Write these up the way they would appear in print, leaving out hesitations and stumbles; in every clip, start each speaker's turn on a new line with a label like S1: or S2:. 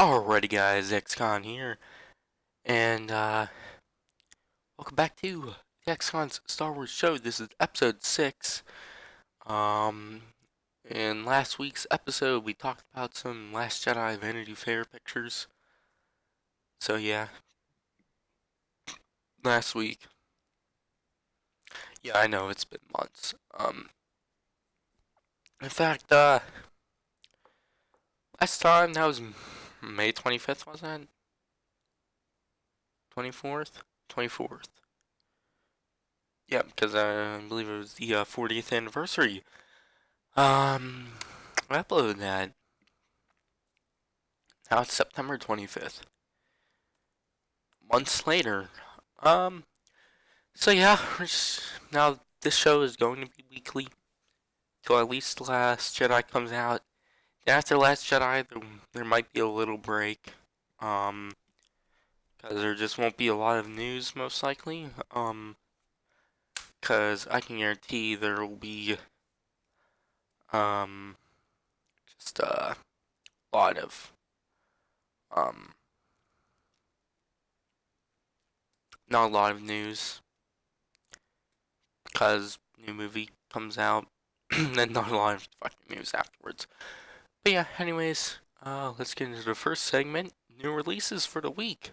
S1: Alrighty guys, Xcon here, and welcome back to the Xcon's Star Wars show. This is episode 6. Um, in last week's episode, we talked about some Last Jedi Vanity Fair pictures. So yeah, last week. Yeah, I know, it's been months. In fact, last time, that was May 25th, was that? 24th? 24th. Yeah, because I believe it was the 40th anniversary. Um, I uploaded that. Now it's September 25th. Months later. Um, so yeah, now this show is going to be weekly. Till at least The Last Jedi comes out. And after Last Jedi, there might be a little break. Um, because there just won't be a lot of news, most likely. Because I can guarantee there will be, um, just a lot of, um, not a lot of news. Because new movie comes out, and not a lot of fucking news afterwards. But yeah, anyways, let's get into the first segment. New releases for the week.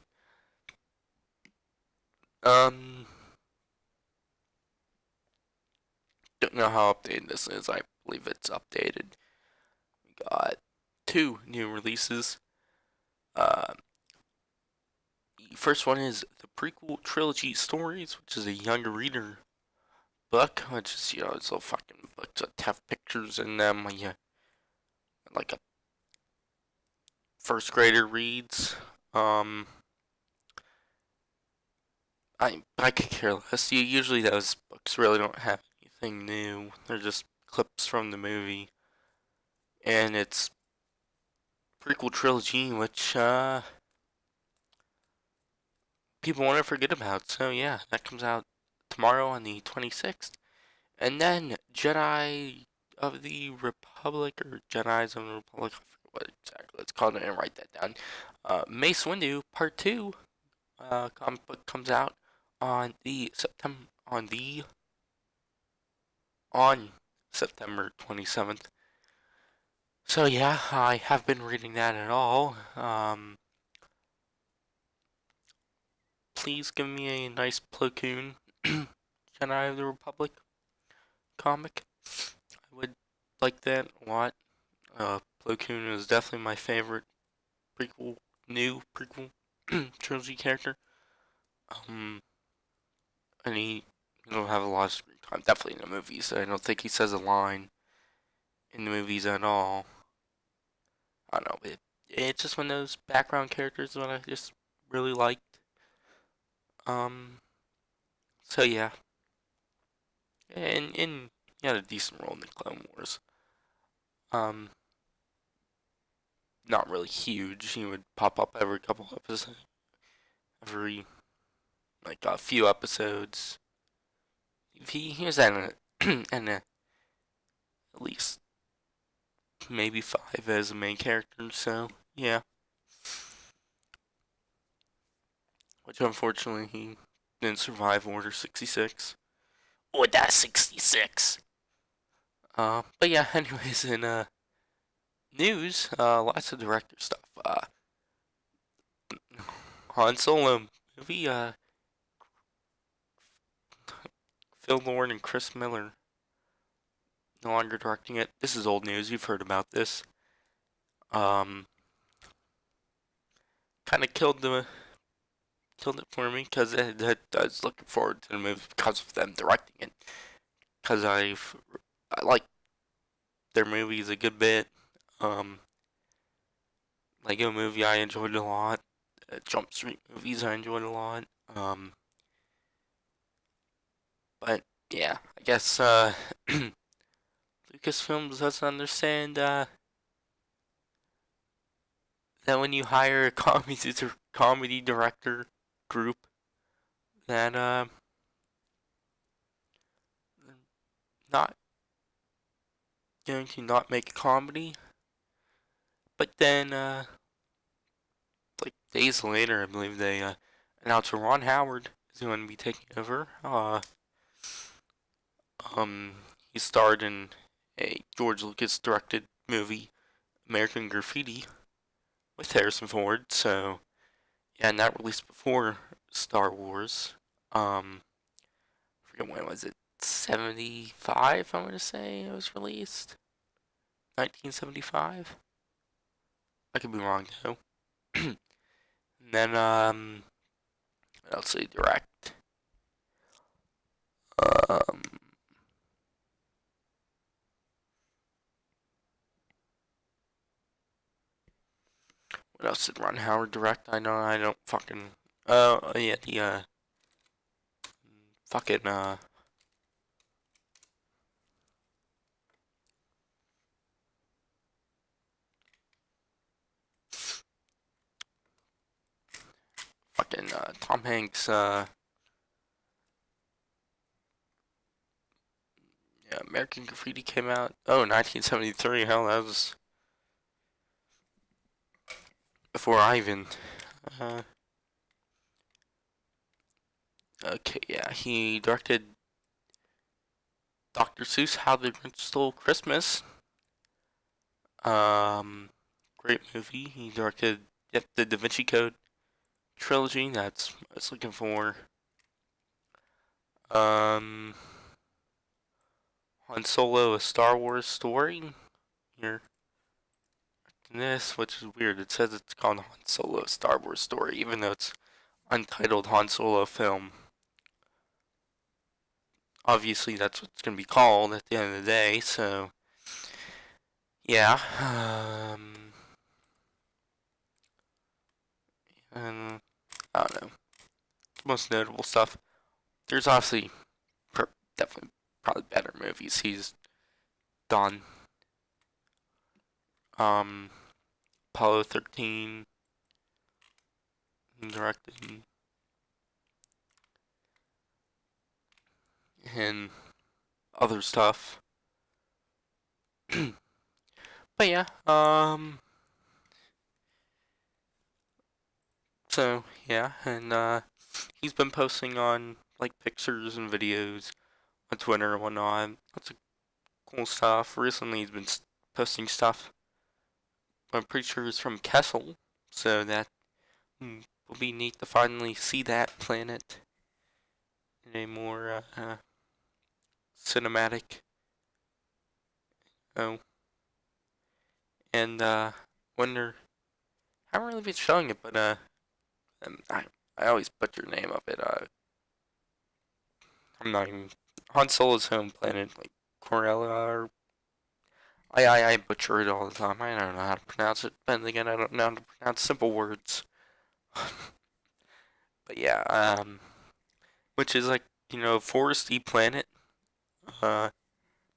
S1: Um, don't know how updated this is. I believe it's updated. We got 2 new releases. Uh, the first one is the prequel trilogy stories, which is a young reader book, which is it's a fucking book that have pictures in them when you like a first grader reads. Um, I could care less. Usually those books really don't have anything new. They're just clips from the movie, and it's prequel trilogy, which people want to forget about. So yeah, that comes out tomorrow on the 26th, and then Jedi of the Republic or Jedi's of the Republic. I forget what exactly it's called. I didn't write that down. Mace Windu Part 2 comic book comes out on the September on September 27th. So yeah, I have been reading that at all. Please give me a nice Plo Koon Jedi of the Republic comic. I would like that a lot. Plo Koon is definitely my favorite new prequel trilogy character. Um, and he don't have a lot of screen time. Definitely in the movies. I don't think he says a line in the movies at all. I don't know. It's just one of those background characters that I just really liked. Um, so yeah, and he had a decent role in the Clone Wars. Um, not really huge. He would pop up every couple episodes, every like a few episodes. He was in and at least maybe 5 as a main character. So yeah, which unfortunately he didn't survive Order 66. Order 66. But yeah. Anyways, in news, lots of director stuff. Han Solo movie. Phil Lord and Chris Miller no longer directing it. This is old news. You've heard about this. Um, kind of killed it for me because I was looking forward to the movie because of them directing it. Because I like their movies a good bit. Um, Lego Movie I enjoyed a lot. Jump Street movies I enjoyed a lot. But yeah, I guess Lucasfilms doesn't understand that when you hire a comedy director group, that not going to not make a comedy, but then like days later, I believe they announced Ron Howard is going to be taking over. Um, he starred in a George Lucas directed movie, American Graffiti, with Harrison Ford. So yeah, and that released before Star Wars. I forget when was it? 75, I'm gonna say it was released. 1975. I could be wrong though. And then what else did he direct? Um, what else did Ron Howard direct? I don't fucking. Oh yeah, the fucking Tom Hanks yeah, American Graffiti came out. Oh, 1973. Hell, that was before I even. Uh, okay, yeah, he directed Dr. Seuss, How the Grinch Stole Christmas. Um, Great movie. He directed the Da Vinci Code trilogy. That's what I was looking for. Um, Han Solo, a Star Wars story. Here, this, which is weird. It says it's called Han Solo, a Star Wars story, even though it's untitled Han Solo film. Obviously, that's what it's gonna be called at the end of the day. So, yeah. And I don't know. Most notable stuff. There's obviously definitely probably better movies he's done. Um, Apollo 13, directed, and other stuff. But yeah, so yeah, and he's been posting on like pictures and videos on Twitter and whatnot. Lots of cool stuff. Recently, he's been posting stuff. I'm pretty sure it's from Kessel, so that will be neat to finally see that planet in a more cinematic. Oh, and wonder. I haven't really been showing it, but I always butcher the name of it. I'm not even Han Solo's home planet, like Corella. Or I butcher it all the time. I don't know how to pronounce it. But then again, I don't know how to pronounce simple words. But yeah, which is like a foresty planet. Uh,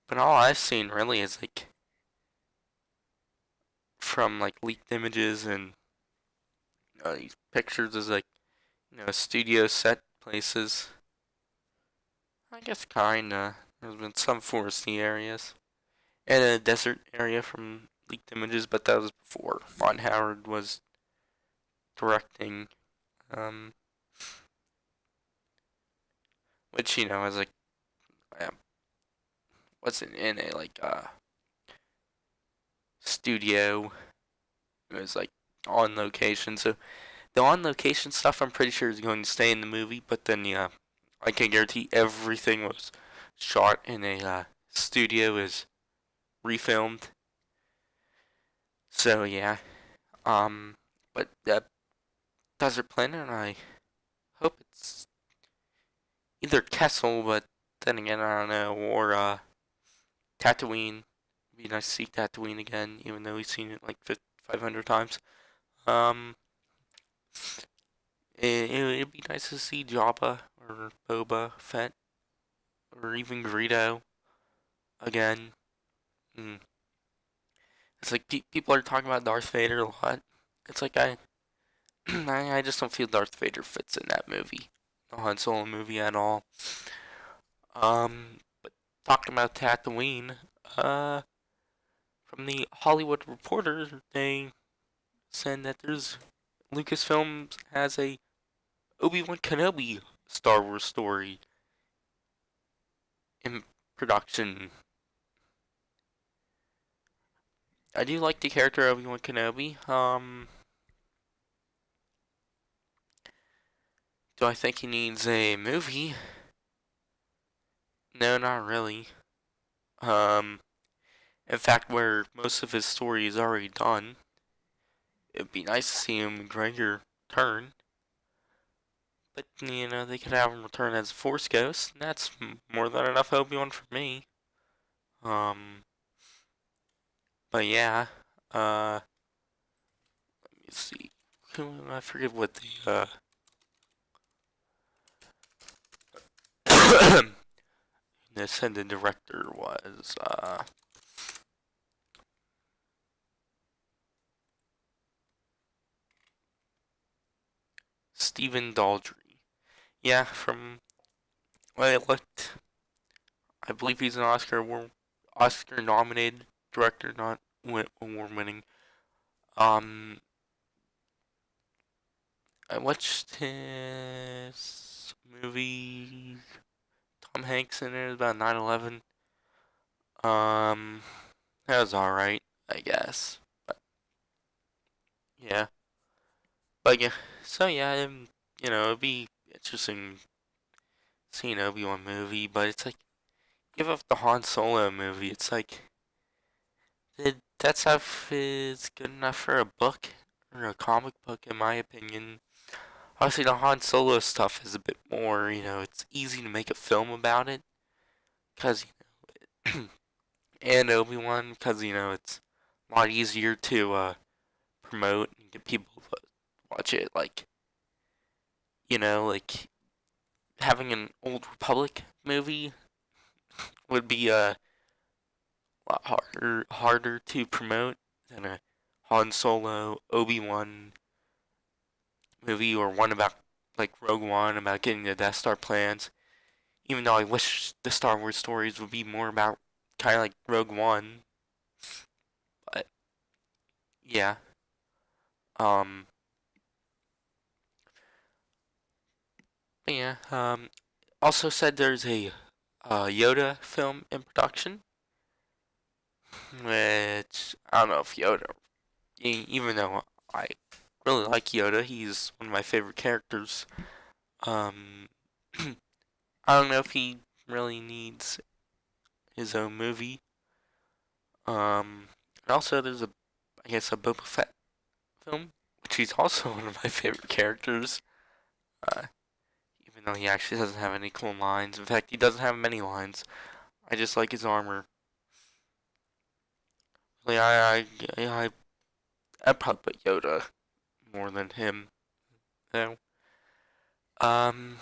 S1: but all I've seen really is like from like leaked images and these pictures is like studio set places. I guess kinda. There's been some foresty areas and a desert area from leaked images, but that was before Ron Howard was directing. Um, which was like wasn't in a like studio. It was like on location. So the on location stuff, I'm pretty sure is going to stay in the movie. But then yeah, I can guarantee everything was shot in a studio is refilmed. So yeah, but that desert planet, I hope it's either Kessel, but then again, I don't know, or Tatooine. It'd be nice to see Tatooine again, even though we've seen it like 500 times. Um, it'd be nice to see Jabba or Boba Fett or even Greedo again. Mm. It's like people are talking about Darth Vader a lot. It's like I just don't feel Darth Vader fits in that movie, the Han Solo movie at all. But talking about Tatooine, from the Hollywood Reporter, they said that there's Lucasfilm has a Obi-Wan Kenobi Star Wars story in production. I do like the character Obi-Wan Kenobi. Do I think he needs a movie? No, not really. Um, in fact, where most of his story is already done, it'd be nice to see him Gregor turn. But, they could have him return as a Force Ghost, and that's more than enough Obi-Wan for me. Um, but yeah, let me see. I forget what they said the director was, Stephen Daldry. Yeah, from what I looked, I believe he's an Oscar nominated director, not award winning. Um, I watched his movie. Tom Hanks in it about 9/11. Um, that was all right, I guess. But yeah, but yeah. So yeah, it'd be interesting seeing an Obi-Wan movie, but it's like give up the Han Solo movie. It's like that stuff is good enough for a book or a comic book, in my opinion. Obviously, the Han Solo stuff is a bit more, it's easy to make a film about it. Because, and Obi-Wan, because, it's a lot easier to promote and get people to watch it. Like having an Old Republic movie would be a lot harder to promote than a Han Solo, Obi-Wan movie, or one about, like, Rogue One, about getting the Death Star plans. Even though I wish the Star Wars stories would be more about kind of like Rogue One, but yeah. Um, but yeah. Also said there's a Yoda film in production, which I don't know if Yoda, even though I really like Yoda, he's one of my favorite characters. Um, I don't know if he really needs his own movie. And also there's I guess a Boba Fett film, which he's also one of my favorite characters. Uh, Even though he actually doesn't have any cool lines. In fact, he doesn't have many lines. I just like his armor. Like I'd probably put Yoda more than him. So, um,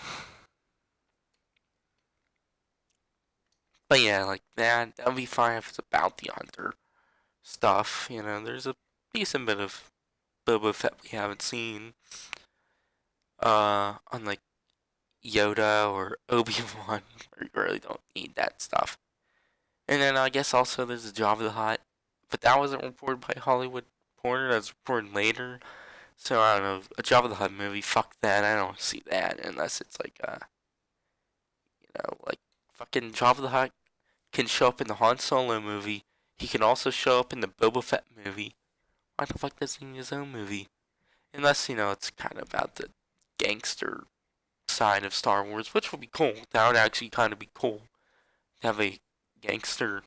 S1: but yeah, like that'll be fine if it's about the other stuff. There's a decent bit of Boba Fett we haven't seen. Unlike Yoda or Obi-Wan, where you really don't need that stuff. And then I guess also there's a Jabba the Hutt, but that wasn't reported by Hollywood Reporter. That was reported later. So I don't know, a Jabba the Hutt movie. Fuck that. I don't see that unless it's like like fucking Jabba the Hutt can show up in the Han Solo movie. He can also show up in the Boba Fett movie. Why the fuck does he need his own movie? Unless it's kind of about the gangster side of Star Wars, which would be cool. That would actually kind of be cool. Have a gangster,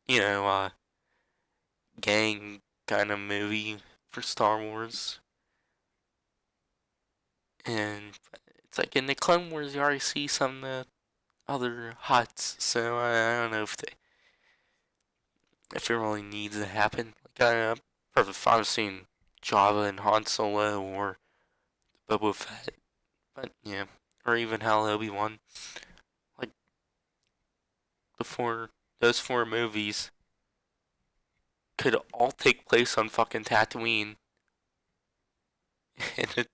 S1: you know, uh, gang kind of movie for Star Wars. And it's like in the Clone Wars, you already see some of the other Hutts, so I don't know if it really needs to happen. Like, perfect if I've seen Java and Han Solo or Boba Fett, but yeah, or even Hal Obi-Wan. Like those four movies could all take place on fucking Tatooine, and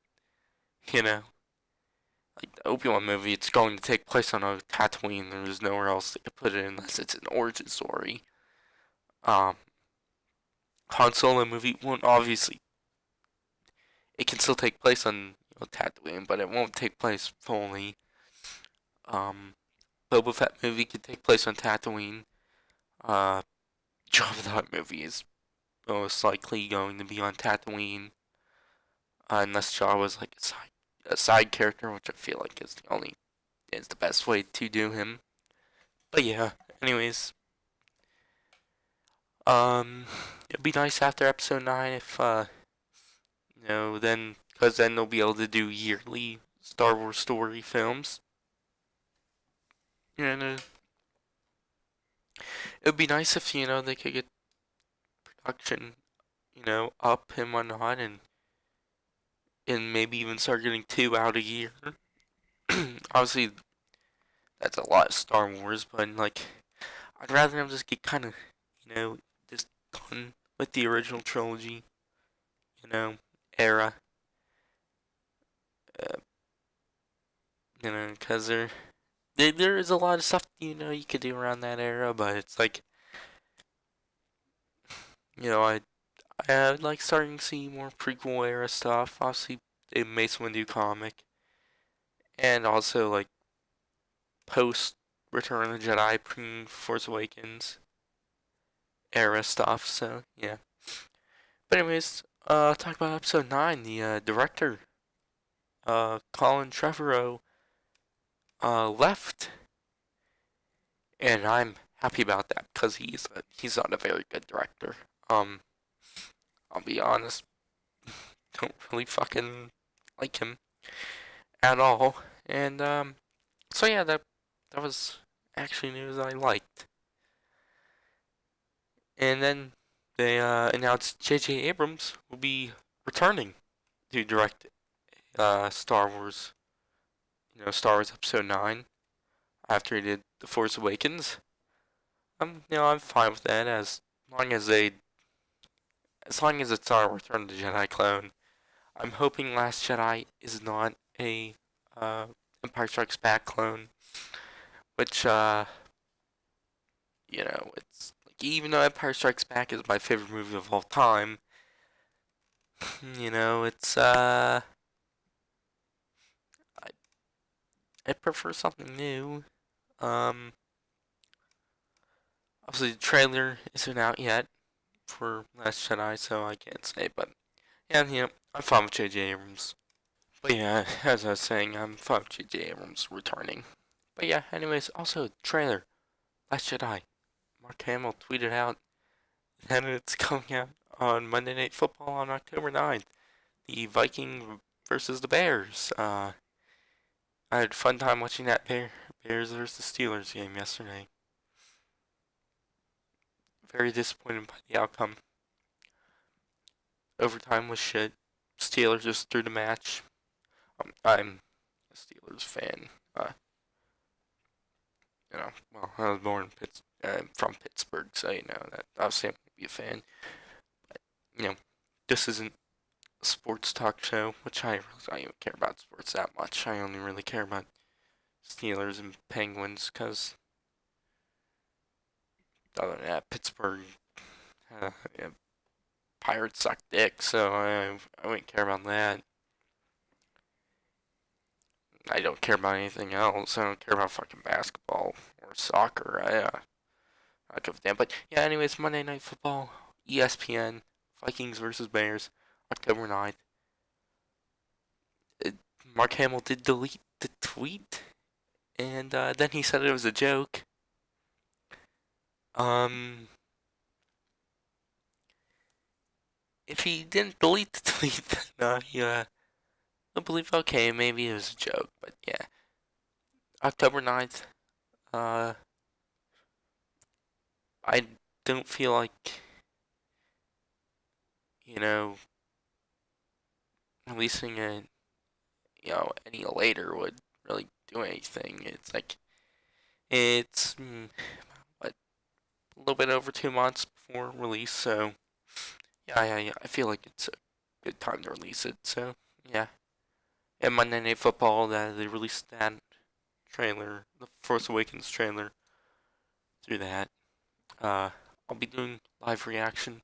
S1: you know, like the Obi-Wan movie, it's going to take place on a Tatooine. There's nowhere else they could put it unless it's an origin story. Um, Han Solo movie won't obviously it can still take place on Tatooine, but it won't take place fully. Boba Fett movie could take place on Tatooine. Uh, Jabba the Hutt movie is most likely going to be on Tatooine, unless Jabba was like a side character, which I feel like is the best way to do him. But yeah, anyways, it'd be nice after episode 9 if then because then they'll be able to do yearly Star Wars story films, and it'd be nice if they could get production up and whatnot, and maybe even start getting 2 out a year. Obviously, that's a lot of Star Wars, but like I'd rather them just get kind of just done with the original trilogy, era. Uh, because there is a lot of stuff you could do around that era, but it's like I like starting to see more prequel era stuff. Obviously, a Mace Windu comic, and also like post Return of the Jedi, pre Force Awakens era stuff. So yeah. But anyways, talk about episode 9. The director, Colin Trevorrow, left, and I'm happy about that because he's not a very good director. I'll be honest, don't really fucking like him at all. And so yeah, that was actually news I liked. And then they announced J.J. Abrams will be returning to direct Star Wars, Star Wars Episode 9 after he did The Force Awakens. I'm fine with that long as it's our Return of the Jedi clone. I'm hoping Last Jedi is not a Empire Strikes Back clone, which it's like even though Empire Strikes Back is my favorite movie of all time, it's I prefer something new. Um, Obviously the trailer isn't out yet for Last Jedi, so I can't say, but yeah, I'm fine with J.J. Abrams. But yeah, as I was saying, I'm fine with J.J. Abrams returning. But yeah, anyways, also trailer, Last Jedi. Mark Hamill tweeted out that it's coming out on Monday Night Football on October 9th. The Viking versus the Bears. I had a fun time watching that Bears versus Steelers game yesterday. Very disappointed by the outcome. Overtime was shit. Steelers just threw the match. I'm a Steelers fan. Well, I was born from Pittsburgh, so that obviously I'm gonna be a fan. But this isn't a sports talk show, which I really don't even care about sports that much. I only really care about Steelers and Penguins, because other than that, Pittsburgh yeah, Pirates suck dick, so I wouldn't care about that. I don't care about anything else. I don't care about fucking basketball or soccer. I give a damn. But yeah, anyways, Monday Night Football, ESPN, Vikings versus Bears, October 9th. Mark Hamill did delete the tweet, and then he said it was a joke. If he didn't delete the tweet, then I believe, okay, maybe it was a joke, but yeah. October 9th, I don't feel like, releasing it, any later would really do anything. It's like, it's, what, a little bit over 2 months before release, so, yeah, I feel like it's a good time to release it, so, yeah. And Monday Night Football, that they released that trailer, the Force Awakens trailer, through that. I'll be doing live reaction.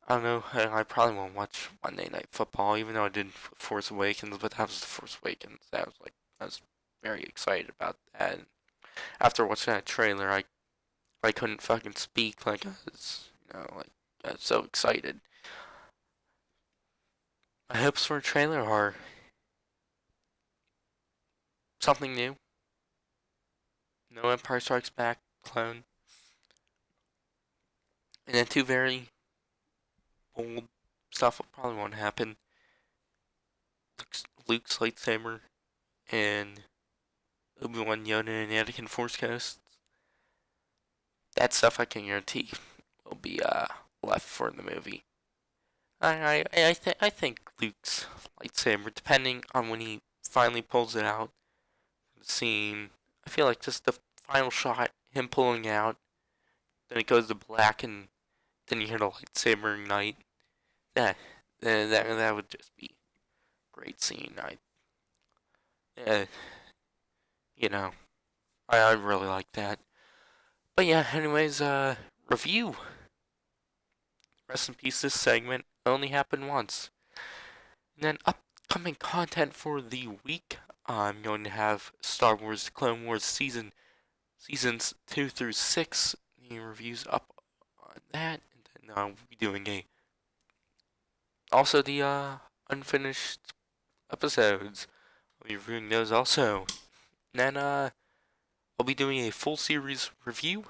S1: I don't know. I probably won't watch Monday Night Football, even though I did Force Awakens. But that was the Force Awakens. I was very excited about that. And after watching that trailer, I couldn't fucking speak. Like I was, I was so excited. My hopes for a trailer are something new. No Empire Strikes Back clone, and then two very bold stuff probably won't happen. Luke's lightsaber and Obi-Wan, Yoda, and Anakin Force Ghosts. That stuff I can guarantee will be left for the movie. I think Luke's lightsaber, depending on when he finally pulls it out, the scene. I feel like just the final shot, him pulling out, then it goes to black, and then you hear the lightsaber ignite. That that would just be a great scene. Uh, you know, I really like that. But yeah, anyways, review. Rest in peace. This segment only happened once. And then upcoming content for the week. I'm going to have Star Wars: The Clone Wars seasons 2 through 6. The reviews up on that, and then we'll be doing also the unfinished episodes. I'll be reviewing those also. And then I'll be doing a full series review,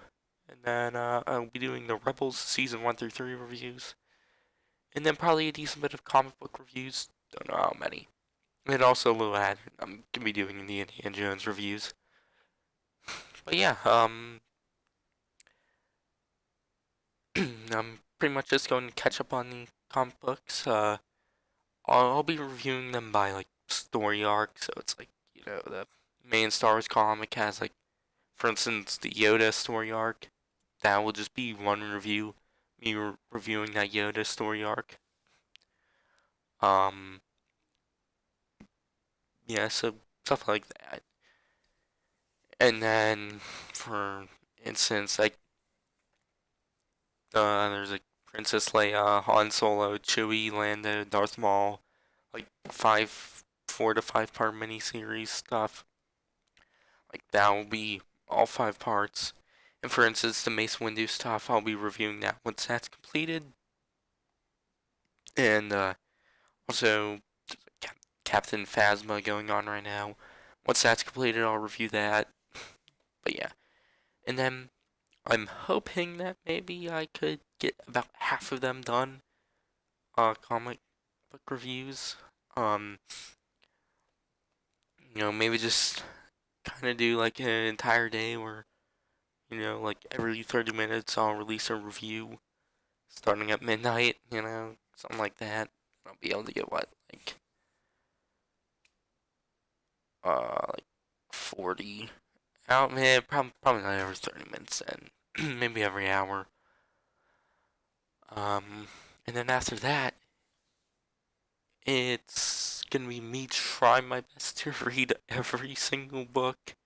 S1: and then I'll be doing the Rebels season 1 through 3 reviews, and then probably a decent bit of comic book reviews. Don't know how many. And also a little ad. I'm gonna be doing the Indiana Jones reviews. But yeah, I'm pretty much just going to catch up on the comic books. I'll be reviewing them by like story arc, so it's like the main Star Wars comic has like, for instance, the Yoda story arc. That will just be one review, me reviewing that Yoda story arc. Yeah, so stuff like that. And then, for instance, like there's like Princess Leia, Han Solo, Chewie, Lando, Darth Maul, like 4 to 5 part miniseries stuff. Like that will be all 5 parts. And for instance, the Mace Windu stuff, I'll be reviewing that once that's completed. And also, Captain Phasma going on right now. Once that's completed, I'll review that. But yeah. And then I'm hoping that maybe I could get about half of them done. Comic book reviews. Maybe just kind of do like an entire day where, like every 30 minutes I'll release a review starting at midnight, something like that. I'll be able to get like 40 out, man, probably not every 30 minutes then. Maybe every hour. And then after that, it's gonna be me trying my best to read every single book.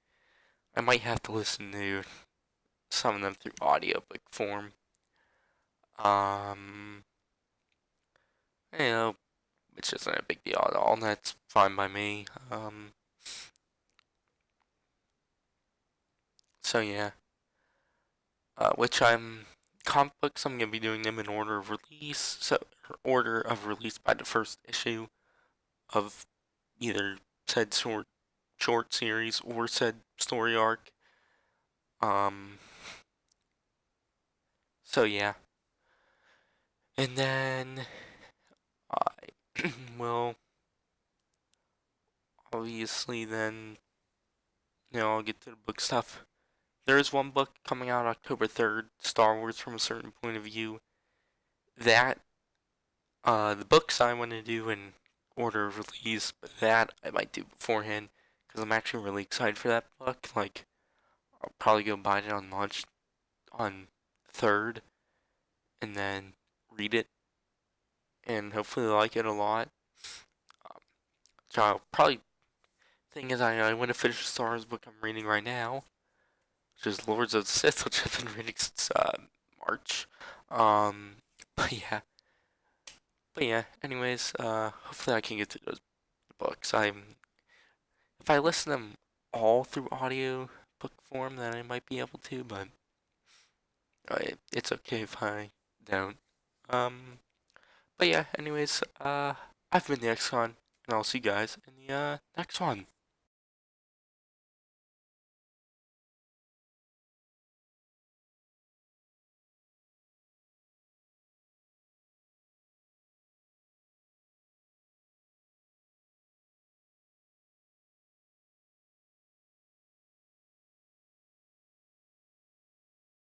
S1: I might have to listen to some of them through audiobook form. Um, you know, which isn't a big deal at all. That's fine by me. So yeah. Which comic books, I'm gonna be doing them in order of release. So order of release by the first issue of either said short series or said story arc. So yeah. And then I will obviously then I'll get to the book stuff. There is one book coming out October 3rd, Star Wars from a Certain Point of View. That the books I want to do in order of release, but that I might do beforehand because I'm actually really excited for that book. Like, I'll probably go buy it on launch on 3rd and then read it and hopefully like it a lot. So I'll probably, thing is, I want to finish the Star Wars book I'm reading right now, which is Lords of the Sith, which I've been reading since March. But yeah, But yeah, anyways, hopefully I can get to those books. If I listen to them all through audio book form, then I might be able to, but it's okay if I don't. Um, but yeah, anyways, I've been the Xcon, and I'll see you guys in the next one.